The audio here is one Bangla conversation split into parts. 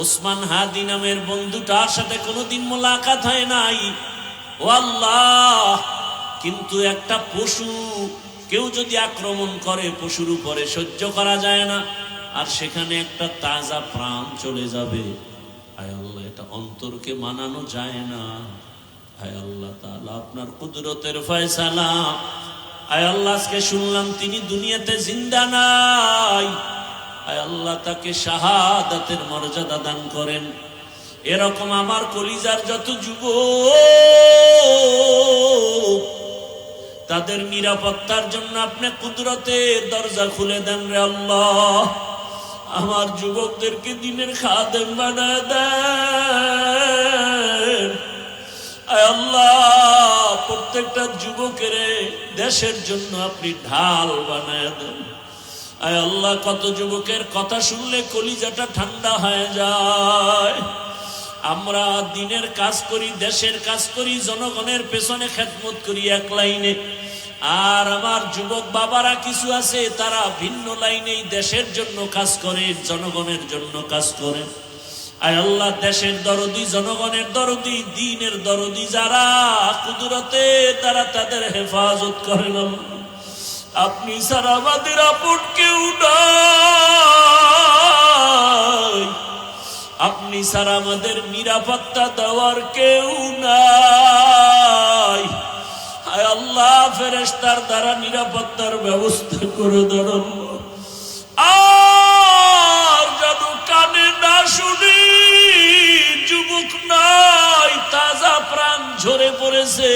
ওসমান হাদি নামের বন্ধুটার সাথে কোনোদিন মোলাকাত হয় নাই। ও আল্লাহ, কিন্তু একটা পশু কেউ যদি আক্রমণ করে পশুর উপরে সহ্য করা যায় না, আর সেখানে একটা তাজা প্রাণ চলে যাবে। হায় আল্লাহ, এটা অন্তরকে মানানো যায় না। হায় আল্লাহ তাআলা, আপনার কুদরতের ফয়সালা। হায় আল্লাহ, আজকে শুনলাম তিনি দুনিয়াতে জিন্দা নাই। হায় আল্লাহ, তাকে শাহাদাতের মর্যাদা দান করেন। এরকম আমার কলিজার যত যুবক, তাদের নিরাপত্তার জন্য আপনি কুদরতের দরজা খুলে দেন রে আল্লাহ। আমার যুবকদেরকে দিনের খাদেম বানায় দেন। আয় আল্লাহ, প্রত্যেকটা যুবকের দেশের জন্য আপনি ঢাল বানায় দেন। আয় আল্লাহ, কত যুবকের কথা শুনলে কলিজাটা ঠান্ডা হয়ে যায়। আমরা দিনের কাজ করি, দেশের কাজ করি, জনগণের পেছনে খেদমত করি এক লাইনে, আর আমার যুবক বাবারা কিছু আছে তারা ভিন্ন লাইনেই দেশের জন্য কাজ করে, জনগণের জন্য কাজ করে। আয় আল্লাহ, দেশের দরদি, জনগণের দরদি, দ্বীনের দরদি যারা, কুদরতে তারা তাদের হেফাজত করেন। আপনি ছাড়া আমাদের আপন কেউ নাই, আপনি ছাড়া আমাদের নিরাপত্তা দেওয়ার কেউ নাই। হায় আল্লাহ, ফেরেশতার দ্বারা নিরাপত্তার ব্যবস্থা করে দেন। আর যেন কানে না শুনি, যুবক নাই, তাজা প্রাণ ঝরে পড়েছে।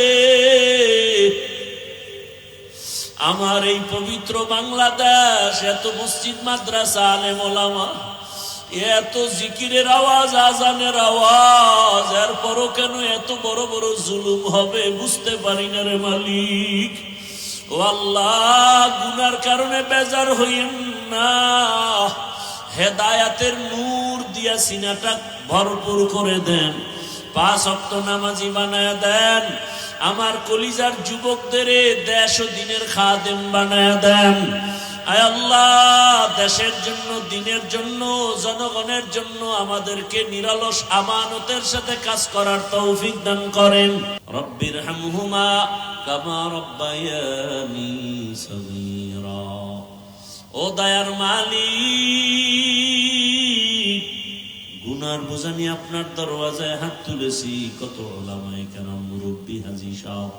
আমার এই পবিত্র বাংলাদেশ, এত মসজিদ মাদ্রাসা, আলেম ওলামা, এত জিকিরের আওয়াজ, আজানের আওয়াজ, এরপরও কেন এত বড় বড় জুলুম হবে বুঝতে পারি না রে মালিক। ও আল্লাহ, গুনার কারণে বেজার হইেন না, হেদায়াতের নূর দিয়া সিনাটা ভরপুর করে দেন, 5 ওয়াক্ত নামাজি বানায় দেন। আমার কলিজার যুবকদের দেশ ও দিনের খাদেম বানায় দেন। আয় আল্লাহ, দেশের জন্য, দিনের জন্য, জনগণের জন্য আমাদেরকে নিরলস আমানতের সাথে কাজ করার তৌফিক দান করেন। রব্বির হামহুমা কামা রব্বায়ানি সগীরা। ও দয়ার মালিক, গুনার বোঝা নিয়ে আপনার দরওয়াজায় হাত তুলেছি। কত ওলামায়ে কেরাম, মুরব্বী, হাজী সাহেব,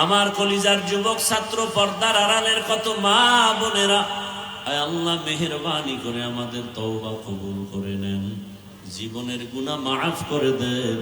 আমার কলিজার যুবক ছাত্র, পর্দার আড়ালের কত মা বোনেরা, আয় আল্লাহ, মেহেরবানি করে আমাদের তওবা কবুল করে নেন, জীবনের গুনাহ মাফ করে দেন।